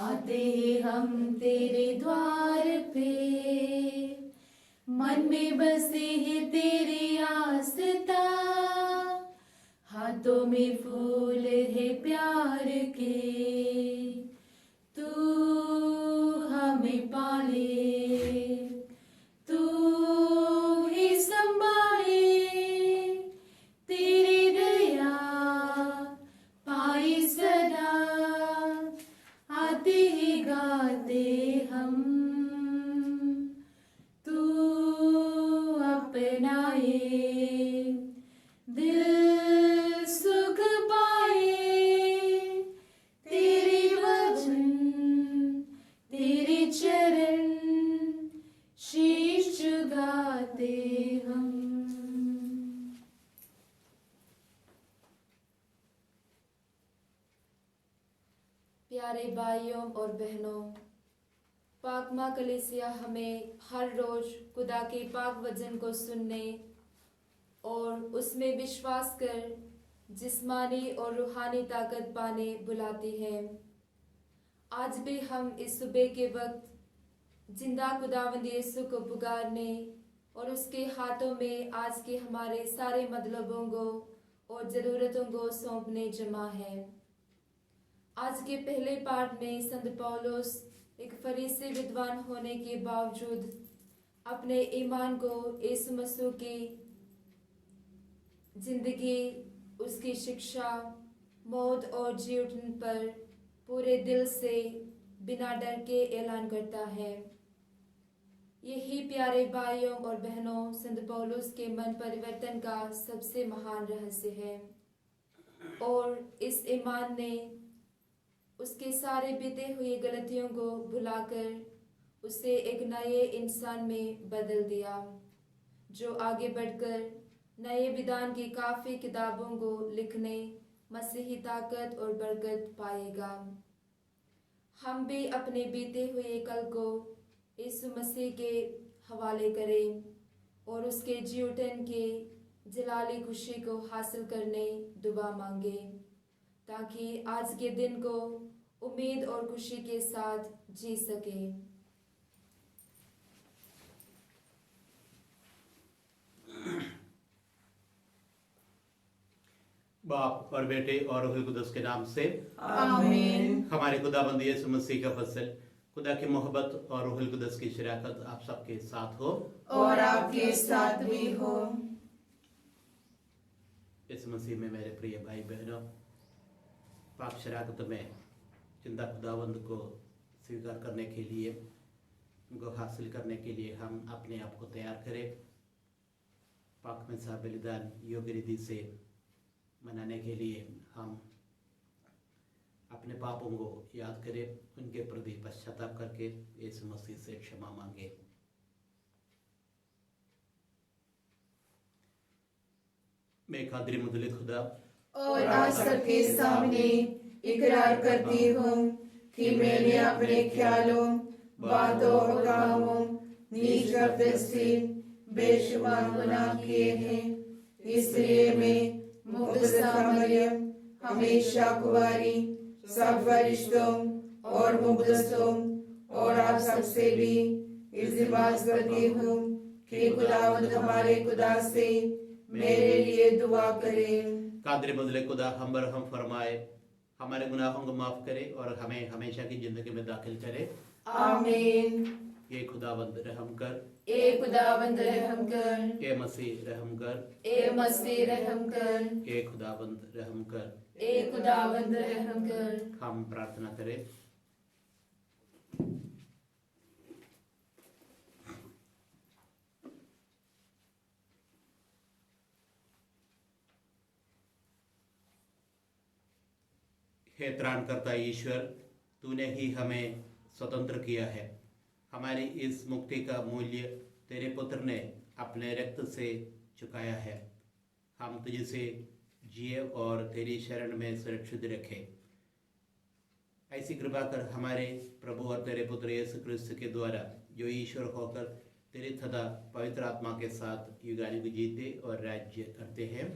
आते हैं हम तेरे द्वार पे, मन में बसे है तेरी आस्था, हाथों में फूल है प्यार के, तू हमें पाले, तू ही संभाले, तेरी दया पाई सदा, आते ही गाते हम, तू अपनाए, दिल सुख पाए, तेरे वचन तेरे चरण शीश झुकाते हम। प्यारे भाइयों और बहनों, पाक माँ कलीसिया हमें हर रोज खुदा के पाक वचन को सुनने और उसमें विश्वास कर जिस्मानी और रूहानी ताकत पाने बुलाती है। आज भी हम इस सुबह के वक्त जिंदा खुदावंद यीशु को पुकारने और उसके हाथों में आज के हमारे सारे मतलबों को और ज़रूरतों को सौंपने जमा है। आज के पहले पाठ में संत पौलुस एक फरीसी विद्वान होने के बावजूद अपने ईमान को यीशु मसीह की जिंदगी, उसकी शिक्षा, मौत और जी उठने पर पूरे दिल से बिना डर के ऐलान करता है। यही प्यारे भाइयों और बहनों संत पौलुस के मन परिवर्तन का सबसे महान रहस्य है और इस ईमान ने उसके सारे बीते हुए गलतियों को भुलाकर उसे एक नए इंसान में बदल दिया, जो आगे बढ़कर नए विधान की काफ़ी किताबों को लिखने मसीही ताकत और बरकत पाएगा। हम भी अपने बीते हुए कल को यीशु मसीह के हवाले करें और उसके जी उठन के जलाली खुशी को हासिल करने दुआ मांगे, ताकि आज के दिन को उम्मीद और खुशी के साथ जी सके। बाप और बेटे और रूह कुदस के नाम से आमीन। हमारे खुदाबंद यीशु मसीह का फजल, खुदा की मोहब्बत और रूह कुदस की शराकत आप सबके साथ हो और आपके साथ भी हो। इस मसीह में मेरे प्रिय भाई बहनों, पाक शराकत में जिंदा खुदाबंद को स्वीकार करने के लिए, उनको हासिल करने के लिए हम अपने आप को तैयार करें। पाक में सा बलिदान योग्य रीति से मनाने के लिए हम अपने पापों को याद करें, उनके प्रति पश्चाताप करके यीशु मसीह से क्षमा मांगे। मैं कादिर मुदले खुदा और आज सबके सामने इकरार करती हूँ कि मैंने अपने ख्यालों, बातों और कामों, नीच गलती से बेशुमार गुनाह किए हैं। इसलिए मैं मुक़द्दसा मरियम, हमेशा कुंवारी, सब फरिश्तों और मुक़द्दसों और आप सबसे भी इल्तिमास करती हूँ कि खुदावंद हमारे खुदा से मेरे लिए दुआ करें। कादिर बदले खुदा हम पर रहम फरमाए, हमारे गुनाहों को माफ करे और हमें हमेशा की जिंदगी में दाखिल करे। आमीन। ये खुदावंद रहम कर, ए खुदावंद रहम कर, ए मसीह रहम कर, ए मसीह रहम कर, ए खुदावंद रहम कर। ए खुदावंद रहम कर। हम प्रार्थना करें। हे त्राणकर्ता ईश्वर, तूने ही हमें स्वतंत्र किया है। हमारी इस मुक्ति का मूल्य तेरे पुत्र ने अपने रक्त से चुकाया है। हम तुझसे जिए और तेरी शरण में सुरक्षित रखें। ऐसी कृपा कर हमारे प्रभु और तेरे पुत्र यीशु क्रिस्त के द्वारा, जो ईश्वर होकर तेरे तथा पवित्र आत्मा के साथ युगानुग जीते और राज्य करते हैं।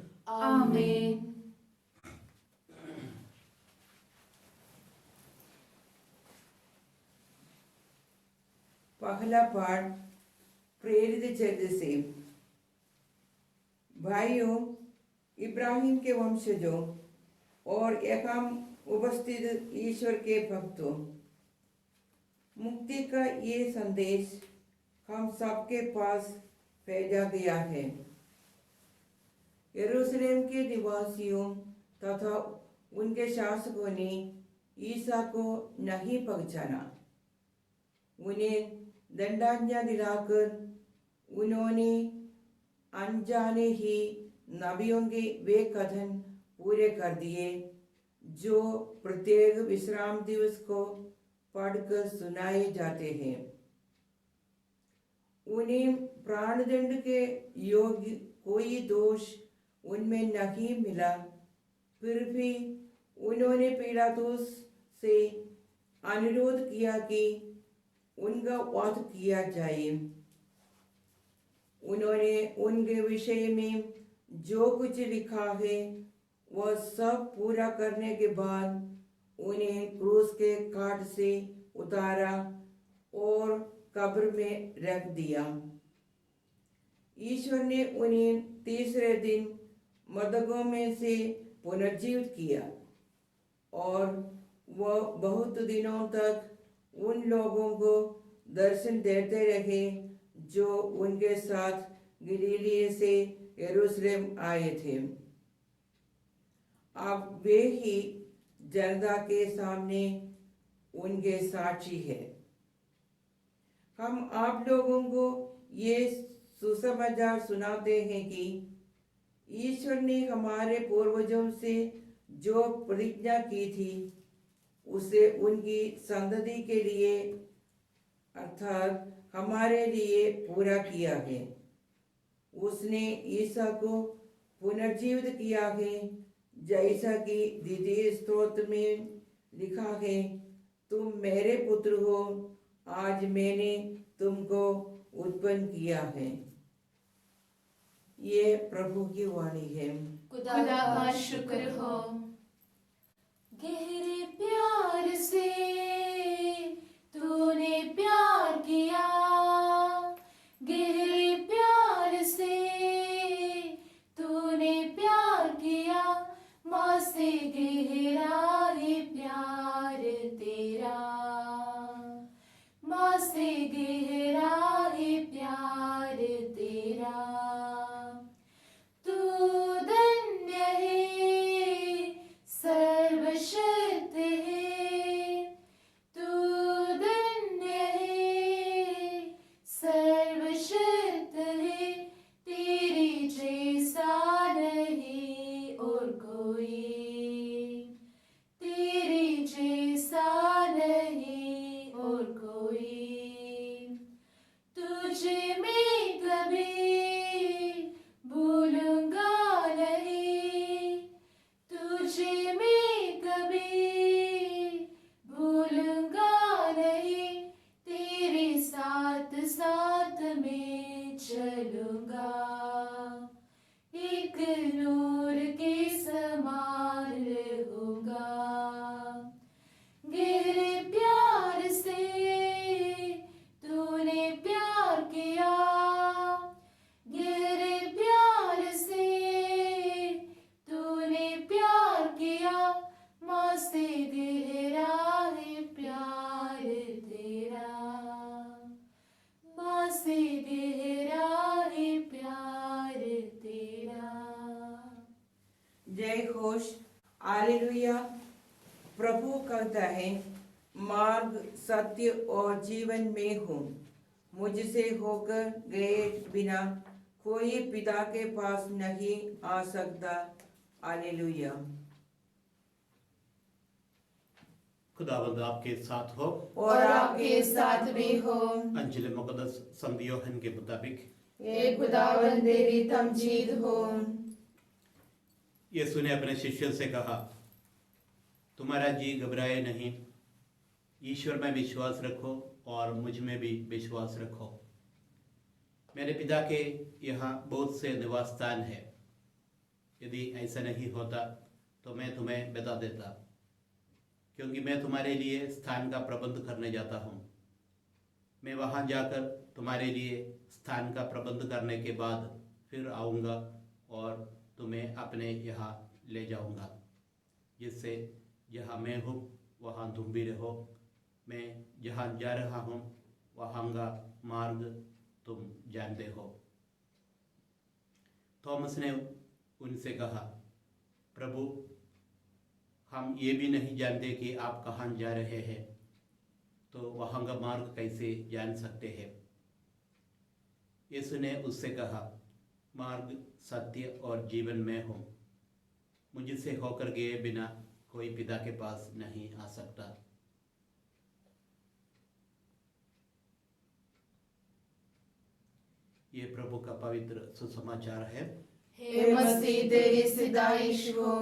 पहला पाठ प्रेरित चरित्र से। भाइयों, इब्राहिम के वंशजों और यहाँ उपस्थित ईश्वर के भक्तों, मुक्ति का ये संदेश हम सबके पास भेजा गया है। यरूशलेम के निवासियों तथा उनके शासकों ने ईसा को नहीं पहचाना। उन्हें दंडाज्ञा दिलाकर उन्होंने अनजाने ही नबियों के वे कथन पूरे कर दिए जो प्रत्येक विश्राम दिवस को पढ़कर सुनाए जाते हैं। उन्हें प्राणदंड के योग्य कोई दोष उनमें नहीं मिला, फिर भी उन्होंने पिलातुस से अनुरोध किया कि उनका वध किया जाए। उन्होंने उनके विषय में जो कुछ लिखा है वह सब पूरा करने के बाद उन्हें क्रूस के काट से उतारा और कब्र में रख दिया। ईश्वर ने उन्हें तीसरे दिन मृतकों में से पुनर्जीवित किया और वह बहुत दिनों तक उन लोगों को दर्शन देते रहे जो उनके साथ गलीली से यरूशलेम आए थे। अब वे ही जनता के सामने उनके साक्षी हैं। हम आप लोगों को ये सुसमाचार सुनाते हैं कि ईश्वर ने हमारे पूर्वजों से जो प्रतिज्ञा की थी उसे उनकी संतति के लिए अर्थात हमारे लिए पूरा किया है। उसने ईसा को पुनर्जीवित किया है, जैसा कि द्वितीय स्तोत्र में लिखा है, तुम मेरे पुत्र हो, आज मैंने तुमको उत्पन्न किया है। ये प्रभु की वाणी है। खुदा का शुक्र हो। गहरे प्यार से तूने प्यार किया, गहरे प्यार से तूने प्यार किया, माँ से गहरा है प्यार तेरा, माँ से गहरा है प्यार तेरा। तू धन्य है, सर्वशक्त है, तू धन्य है, सर्वशक्त है, तेरे जैसा नहीं और कोई, तेरे जैसा नहीं और कोई। तुझे मैं कभी भूलूंगा नहीं, तुझे मैं कभी भूलूंगा नहीं, तेरे साथ साथ मैं चलूंगा, एक नूर के समान रहूंगा। गहरे प्यार से तूने प्यार किया, गहरे प्यार से तूने प्यार किया, माँ से गहरा है प्यार तेरा, माँ से गहरा है प्यार तेरा। जय घोष, हालेलुया। प्रभु कहता है, मार्ग, सत्य और जीवन में हूँ, मुझसे होकर गए बिना कोई पिता के पास नहीं आ सकता। हालेलुया। खुदावंद आपके साथ हो और आपके साथ भी हो। अंजिल मुकद्दस संत यूहन्ना के मुताबिक ये खुदावंद तेरी तमजीद हो। यीशु ने अपने शिष्यों से कहा, तुम्हारा जी घबराए नहीं, ईश्वर में विश्वास रखो और मुझ में भी विश्वास रखो। मेरे पिता के यहाँ बहुत से निवास स्थान है, यदि ऐसा नहीं होता तो मैं तुम्हें बता देता, क्योंकि मैं तुम्हारे लिए स्थान का प्रबंध करने जाता हूँ। मैं वहाँ जाकर तुम्हारे लिए स्थान का प्रबंध करने के बाद फिर आऊँगा और तुम्हें अपने यहाँ ले जाऊँगा, जिससे जहाँ मैं हूँ वहाँ तुम भी रहो। मैं जहाँ जा रहा हूँ वहाँ का मार्ग तुम जानते हो। थॉमस ने उनसे कहा, प्रभु, हम ये भी नहीं जानते कि आप कहाँ जा रहे हैं, तो वहाँ का मार्ग कैसे जान सकते हैं? यीशु ने उससे कहा, मार्ग, सत्य और जीवन मैं हूँ। मुझसे होकर गए बिना कोई पिता के पास नहीं आ सकता। ये प्रभु का पवित्र सुसमाचार है। हे मसीह, तेरी सिदाइश हो।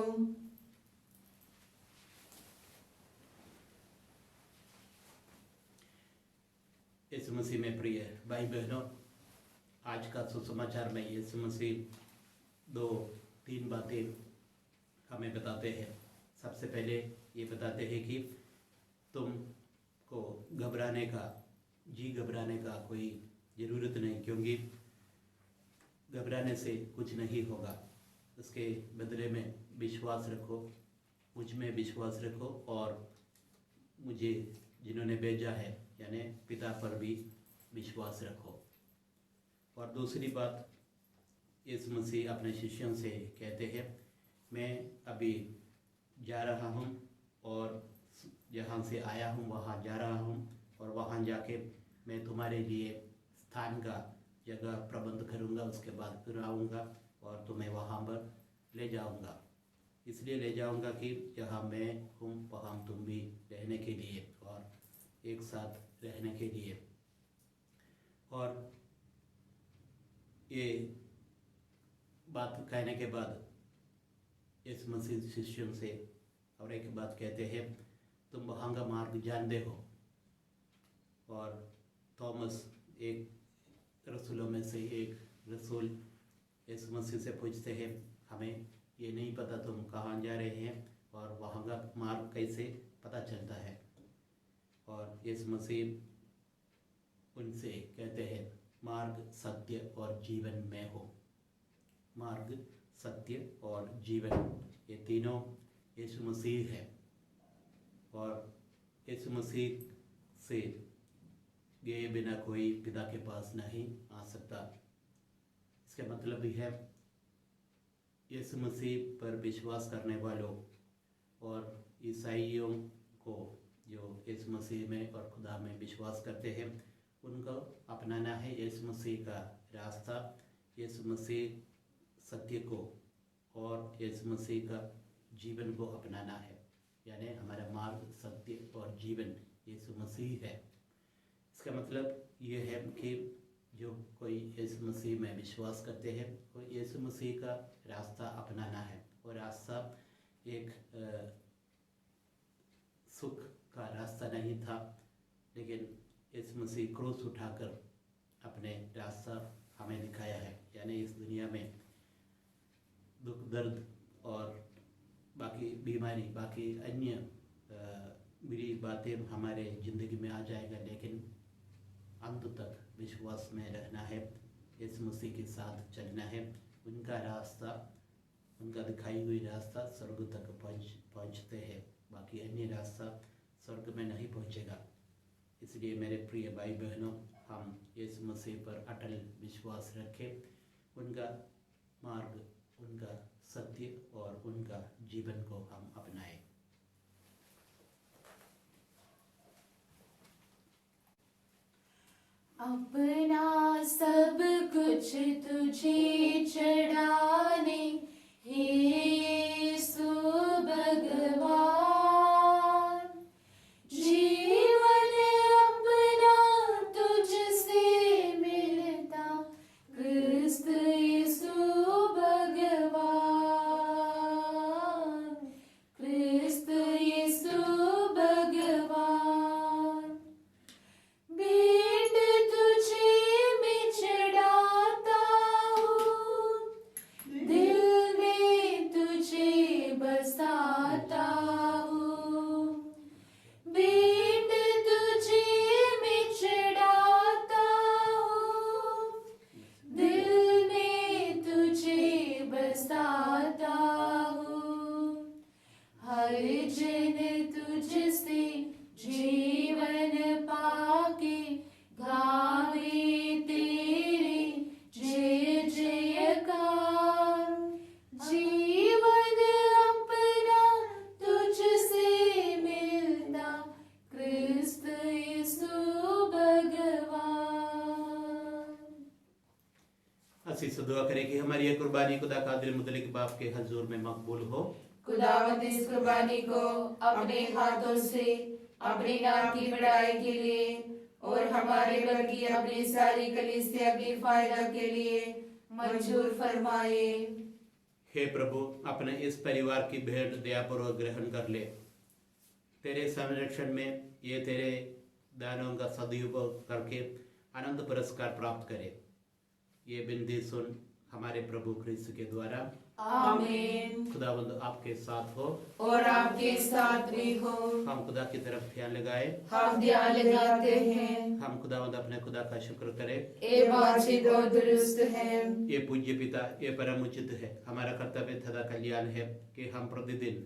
यीशु मसीह में प्रिय भाई बहनों, आज का सुसमाचार में यीशु मसीह 2-3 बातें हमें बताते हैं। सबसे पहले ये बताते हैं कि तुमको घबराने का कोई ज़रूरत नहीं, क्योंकि घबराने से कुछ नहीं होगा। उसके बदले में विश्वास रखो, मुझ में विश्वास रखो और मुझे जिन्होंने भेजा है यानी पिता पर भी विश्वास रखो। और दूसरी बात, यीशु मसीह अपने शिष्यों से कहते हैं, मैं अभी जा रहा हूँ और जहाँ से आया हूँ वहाँ जा रहा हूँ, और वहाँ जाके मैं तुम्हारे लिए स्थान का जगह प्रबंध करूँगा। उसके बाद फिर आऊँगा और तुम्हें वहाँ पर ले जाऊँगा। इसलिए ले जाऊँगा कि जहाँ मैं हूँ वहाँ तुम भी रहने के लिए और एक साथ रहने के लिए। और ये बात कहने के बाद यीशु मसीह शिष्यों से और एक बात कहते हैं, तुम वहाँ का मार्ग जानते हो। और थॉमस, एक रसूलों में से एक रसूल, यीशु मसीह से पूछते हैं, हमें ये नहीं पता तुम कहाँ जा रहे हैं और वहाँ का मार्ग कैसे पता चलता है। और यीशु मसीह उनसे कहते हैं, मार्ग, सत्य और जीवन मैं हूँ। मार्ग, सत्य और जीवन, ये तीनों यीशु मसीह है। और यीशु मसीह से गए बिना कोई पिता के पास नहीं आ सकता। इसका मतलब भी है, यीशु मसीह पर विश्वास करने वालों और ईसाइयों को जो यीशु मसीह में और खुदा में विश्वास करते हैं, उनको अपनाना है यीशु मसीह का रास्ता, यीशु मसीह सत्य को और यीशु मसीह का जीवन को अपनाना है। यानी हमारा मार्ग, सत्य और जीवन यीशु मसीह है। इसका मतलब ये है कि जो कोई यीशु मसीह में विश्वास करते हैं वो यीशु मसीह का रास्ता अपनाना है। और रास्ता एक सुख का रास्ता नहीं था, लेकिन यीशु मसीह क्रूस उठाकर अपने रास्ता हमें दिखाया है। यानी इस दुनिया में दुख, दर्द और बाकी बीमारी, बाकी अन्य बुरी बातें हमारे ज़िंदगी में आ जाएगा, लेकिन अंत तक विश्वास में रहना है, यीशु मसीह के साथ चलना है। उनका रास्ता, उनका दिखाई हुई रास्ता स्वर्ग तक पहुँचते हैं, बाकी अन्य रास्ता स्वर्ग में नहीं पहुँचेगा। इसलिए मेरे प्रिय भाई बहनों, हम यीशु मसीह पर अटल विश्वास रखें, उनका मार्ग, उनका सत्य और उनका जीवन को हम अपनाएं। अपना सब कुछ तुझे चढ़ाने, हे यीशु भगवान, जीवन अपना तुझसे मिलता, क्रिस्त यीशु भगवान, क्रिस्त यीशु भगवान। भेंट तुझे मैं चढ़ाता हूँ, दिल में इससे दुआ करें कि हमारी ये कुर्बानी खुदा कादिर मुतलिक बाप के हजूर में मकबूल हो। खुदावंद इस कुर्बानी को अपने हाथों से अपने नाम की बड़ाई के लिए और हमारे बल्कि अपनी सारी कलीसिया के फायदा के लिए मंजूर फरमाए। हे प्रभु, अपने इस परिवार की भेंट दयापूर्वक ग्रहण कर ले। तेरे संरक्षण में ये तेरे दानों का सदुपयोग करके अनंत पुरस्कार प्राप्त करे। ये विनती सुन हमारे प्रभु क्रिस्त के द्वारा। आमीन। खुदावंद आपके साथ हो और आपके साथ भी हो। हम खुदा की तरफ ध्यान लगाए। हम ध्यान लगाते हैं। हम खुदावंद अपने खुदा का शुक्र करें। ये वाजिब और दुरुस्त है। ये पूज्य पिता, ये परम उचित है। हमारा कर्तव्य तथा कल्याण है कि हम प्रतिदिन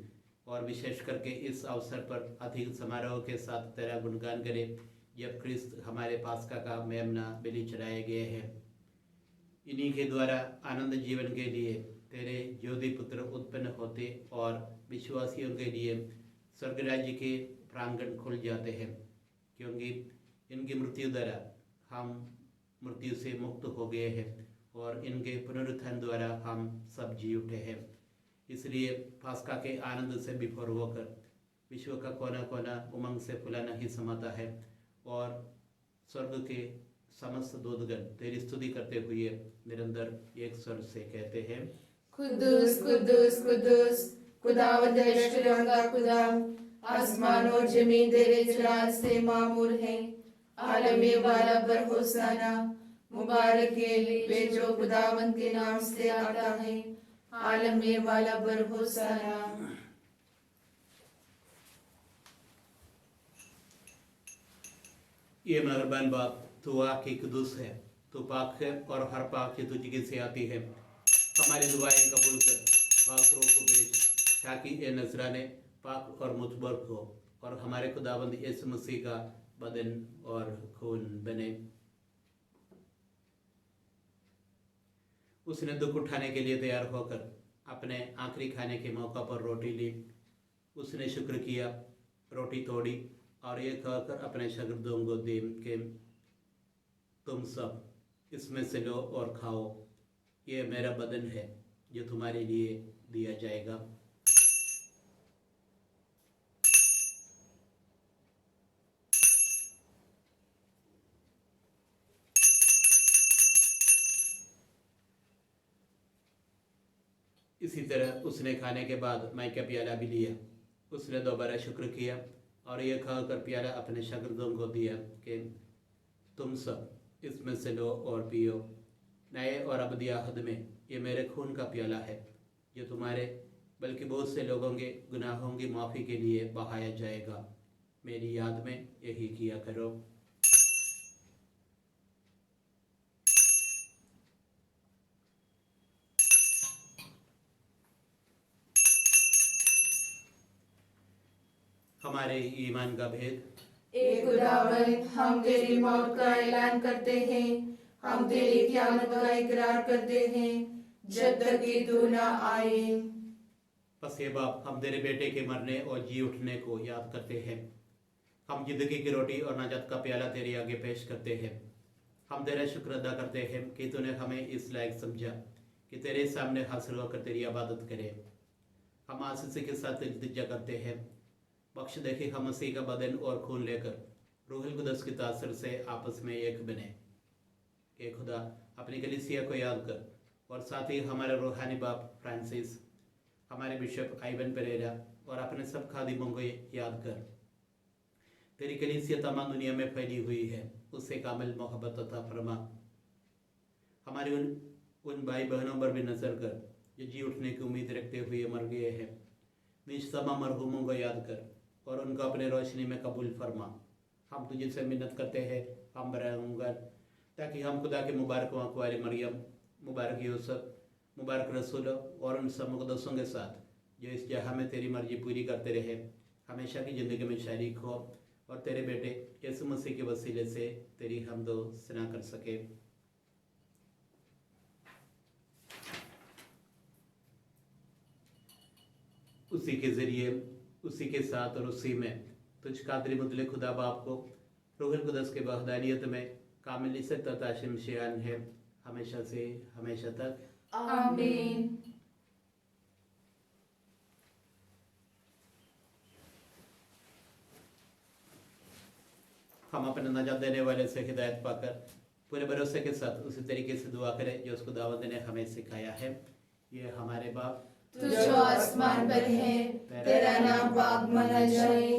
और विशेष करके इस अवसर पर अधिक समारोह के साथ तेरा गुणगान करें, जब क्रिस्त हमारे पास्का का मेमना बलि चढ़ाए गए हैं। इन्हीं के द्वारा आनंद जीवन के लिए तेरे ज्योति पुत्र उत्पन्न होते और विश्वासियों के लिए स्वर्ग राज्य के प्रांगण खुल जाते हैं, क्योंकि इनकी मृत्यु द्वारा हम मृत्यु से मुक्त हो गए हैं और इनके पुनरुत्थान द्वारा हम सब जी उठे हैं। इसलिए पास्का के आनंद से विभोर होकर विश्व का कोना कोना उमंग से फुलाना ही समाता है और स्वर्ग के समस्त दूतगण तेरी स्तुति करते हुए निरंतर एक स्वर से कहते हैं, कुद्दूस कुद्दूस कुद्दूस खुदावंद अशरियों का खुदा, आसमान और जमीन तेरे जलाल से मामूर है। आलमी वाला पर होसाना, मुबारक है वे जो खुदावंद के नाम से आता है। आलमी वाला पर होसाना। ये मेहरबान बाप, तू आके कुदूस है, तू पाक है और हर पाक की तुझी से आती है। हमारी दुआएं कबूल कर, पाक रूह को भेज, ताकि ये नजराने पाक और मुतबरक हो और हमारे खुदाबंद यीशु मसीह का बदन और खून बने। उसने दुख उठाने के लिए तैयार होकर अपने आखिरी खाने के मौका पर रोटी ली। उसने शुक्र किया, रोटी तोड़ी और ये कहकर अपने शागिर्दों को दी कि तुम सब इसमें से लो और खाओ, ये मेरा बदन है जो तुम्हारे लिए दिया जाएगा। इसी तरह उसने खाने के बाद माई का प्याला भी लिया। उसने दोबारा शुक्र किया और यह खाकर प्याला अपने शागिर्दों को दिया कि तुम सब इसमें से लो और पियो, नए और अबदी अहद में ये मेरे खून का प्याला है जो तुम्हारे बल्कि बहुत से लोगों के गुनाहों की माफ़ी के लिए बहाया जाएगा। मेरी याद में यही किया करो। हमारे ईमान का भेद। ए खुदावंद, हम तेरी मौत का ऐलान करते हैं, हम तेरी क़यामत का इकरार करते हैं जब तक कि तू न आए। बस ये बाप, हम तेरे बेटे के मरने और जी उठने को याद करते हैं। हम जिंदगी की रोटी और नाजात का प्याला तेरे आगे पेश करते हैं। हम तेरा शुक्र अदा करते हैं कि तूने हमें इस लायक समझा कि तेरे सामने हासिल होकर तेरी इबादत करें। हम आशीष के साथ इल्तिजा करते हैं, बख्श देखे हम मसीह का बदन और खून लेकर रूहुल कुदस की तासर से आपस में एक बने। ए खुदा, अपनी कलीसिया को याद कर और साथ ही हमारे रूहानी बाप फ्रांसिस, हमारे बिशप आइवन पेरेरा और अपने सब खादिमों को याद कर। तेरी कलीसिया तमाम दुनिया में फैली हुई है, उससे कामिल मोहब्बत अता फरमा। हमारे उन भाई बहनों पर भी नजर कर जो जी उठने की उम्मीद रखते हुए मर गए हैं। निज तमाम मरहूमों को याद कर और उनको अपने रोशनी में कबूल फरमा। हम तुझे से मिन्नत करते हैं, हम बराबर, ताकि हम खुदा के मुबारक वाले मरियम, मुबारक यूसुफ, मुबारक रसूल और उन सब मुक़द्दसों के साथ जो इस जहाँ में तेरी मर्जी पूरी करते रहे, हमेशा की ज़िंदगी में शरीक हो और तेरे बेटे यीशु मसीह के वसीले से तेरी हमदो सना कर सके। उसी के ज़रिए, उसी के साथ और उसी में तुझ कादरी मुतले खुदा बाप को रूहुल कुदस के वहदानियत में कामिल इज़्ज़त तथा शिमशियान है, हमेशा से हमेशा तक। आमीन। हम अपने नजात देने वाले से हिदायत पाकर पूरे भरोसे के साथ उसी तरीके से दुआ करें जो उसको दावत ने हमें सिखाया है। ये हमारे बाप तू जो आसमान पर है, तेरा नाम पाक माना जाए,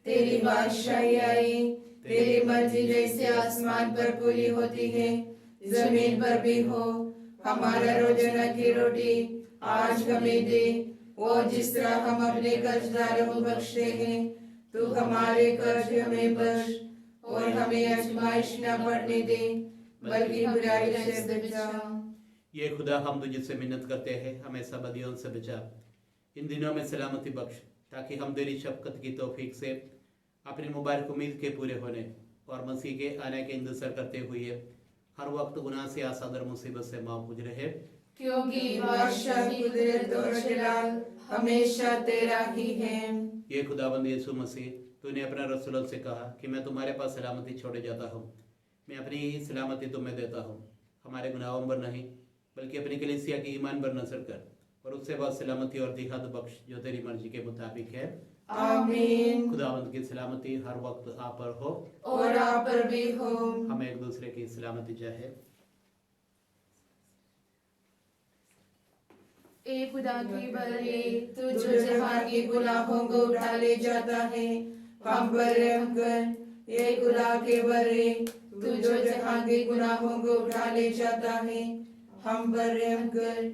तेरी बादशाही आए, तेरी मर्जी जैसे आसमान पर पूरी होती है जमीन पर भी हो। हमारा रोजाना की रोटी आज हमें दे, और जिस तरह हम अपने कर्जदारों को बख्शते हैं, तू हमारे कर्ज हमें बख्श, और हमें आजमाइश न पड़ने दे, बल्कि बुराई से बचा। ये खुदा हम तुझसे मिन्नत करते हैं, हमें सब बदियों से बचा, इन दिनों में सलामती बख्श, ताकि हम तेरी शफकत की तौफीक से अपनी मुबारक उम्मीद के पूरे होने और मसीह के आने के इंतजार करते हुए हर वक्त गुनाह से आसाद और मुसीबत से महफूज रहे। क्योंकि बादशाही, कुदरत और जलाल हमेशा तेरा ही है। ये खुदाबंद यीशु मसीह, तूने अपने रसूलों से कहा कि मैं तुम्हारे पास सलामती छोड़े जाता हूँ, मैं अपनी ही सलामती तुम्हें देता हूँ। हमारे गुनाहों पर नहीं बल्कि अपनी कलीसिया की ईमान पर नजर कर और उससे बाद सलामती और दिखात बख्श जो तेरी मर्जी के मुताबिक है। आमीन। खुदावंद की सलामती हर वक्त आप पर हो और आप पर भी हो। हमें एक दूसरे की सलामती चाहे। ए खुदा की बरे, तू जो जहां के गुनाहों को उठा ले जाता है, हम पर रहम कर। ए खुदा के बरे, तू जो जहां के गुनाहों को उठा ले जाता है, हम पर रहम कर।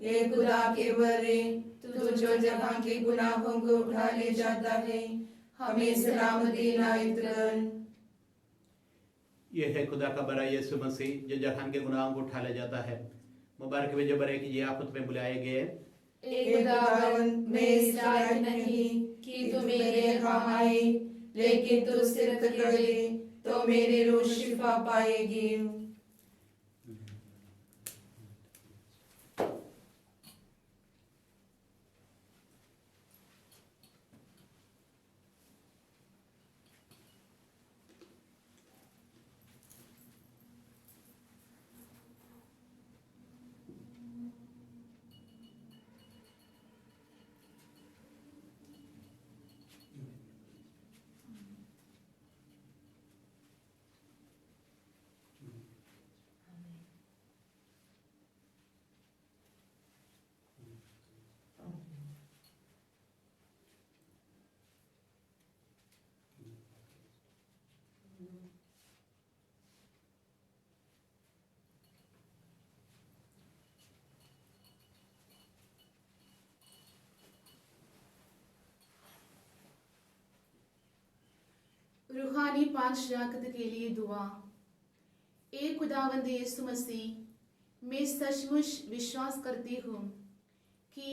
ए खुदा के बरे, तू जो जहां के गुनाहों को उठा ले जाता है, हमें सलामती इनायत कर। यह है खुदा का बड़ा यीशु मसीह जो जहान के गुनाहों को उठा ले जाता है। मुबारक वे जो बड़े की ये आफत में बुलाए गए। ए खुदावंद, मैं इस लायक नहीं कि तू मेरे यहाँ आए, लेकिन तू सिर्फ कह दे तो मेरी रूह शिफा पाएगी। रूहानी पांच शराकत के लिए दुआ। ए खुदावंद यीशु मसीह, मैं सचमुच विश्वास करती हूँ कि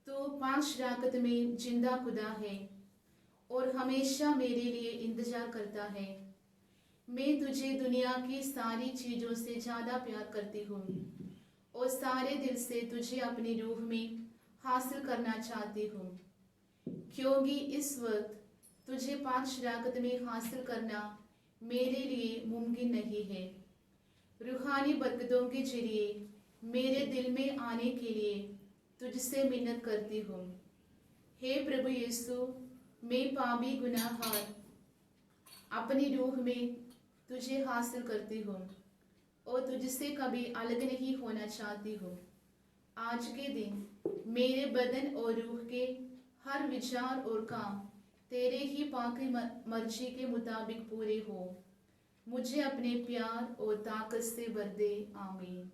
तू पांच शराकत में जिंदा खुदा है और हमेशा मेरे लिए इंतजार करता है। मैं तुझे दुनिया की सारी चीज़ों से ज़्यादा प्यार करती हूँ और सारे दिल से तुझे अपनी रूह में हासिल करना चाहती हूँ, क्योंकि इस वक्त तुझे पांच शराकत में हासिल करना मेरे लिए मुमकिन नहीं है। रूहानी बरकतों के जरिए मेरे दिल में आने के लिए तुझसे मिन्नत करती हूँ। हे प्रभु यीशु, मैं पापी गुनाहगार अपनी रूह में तुझे हासिल करती हूँ और तुझसे कभी अलग नहीं होना चाहती हूँ। आज के दिन मेरे बदन और रूह के हर विचार और काम तेरे ही पाकी मर्जी के मुताबिक पूरे हो। मुझे अपने प्यार और ताकत से भर दे। आमीन।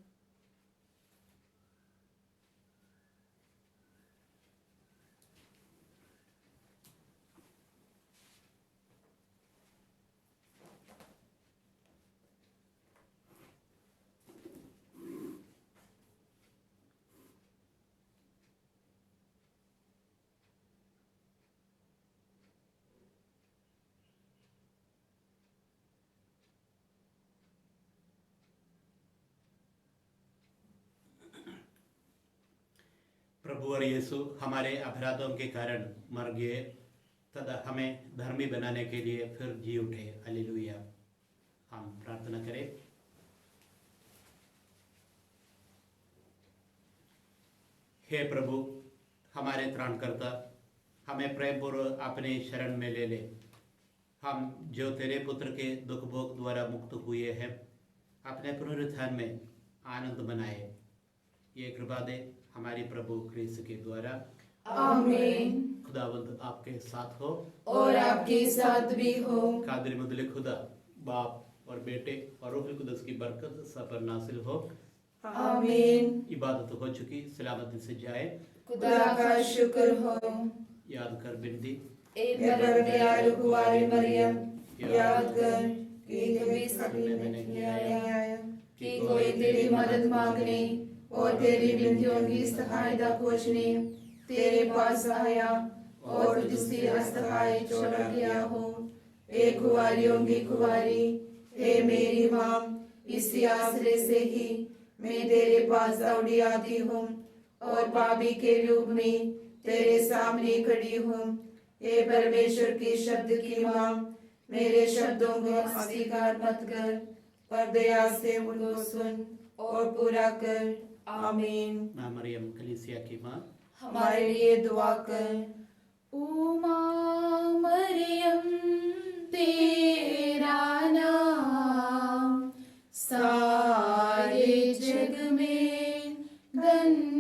प्रभु और यीशु हमारे अपराधों के कारण मर गए तथा हमें धर्मी बनाने के लिए फिर जी उठे। हालेलुया। हम प्रार्थना करें। हे प्रभु हमारे त्राणकर्ता, हमें प्रेमपूर्वक अपने शरण में ले ले। हम जो तेरे पुत्र के दुख भोग द्वारा मुक्त हुए हैं, अपने पुनरुत्थान में आनंद मनाए। ये कृपा दे हमारे प्रभु क्रिस्त के द्वारा। आमीन। खुदावंद आपके साथ हो और आपके साथ भी हो। कादिर मुदलिक खुदा बाप और बेटे और रूह कुदस की बरकत सब पर नासिल हो। आमीन। इबादत हो चुकी, सलामती से जाए। खुदा का शुक्र हो। याद कर बिंदी ए परम दयालु कुंवारी मरियम, याद कर कि कभी सपने में नहीं आया कि कोई तेरी मदद मांगने और तेरी विनतियों की सहायता खोजने तेरे पास आया और तुझसे असहाय छोड़ा गया हो। ए कुंवारियों की कुंवारी, हे मेरी माँ, इसी आसरे से ही मैं तेरे पास दौड़ी आती हूँ और पापी के रूप में तेरे सामने खड़ी हूँ। हे परमेश्वर के शब्द की माँ, मेरे शब्दों को अस्वीकार मत कर, पर दया से उनको सुन और पूरा कर। आमीन। माँ मरियम कलीसिया की माँ, हमारे लिए दुआ कर। ओ माँ मरियम तेरा नाम सारे जग में धन्य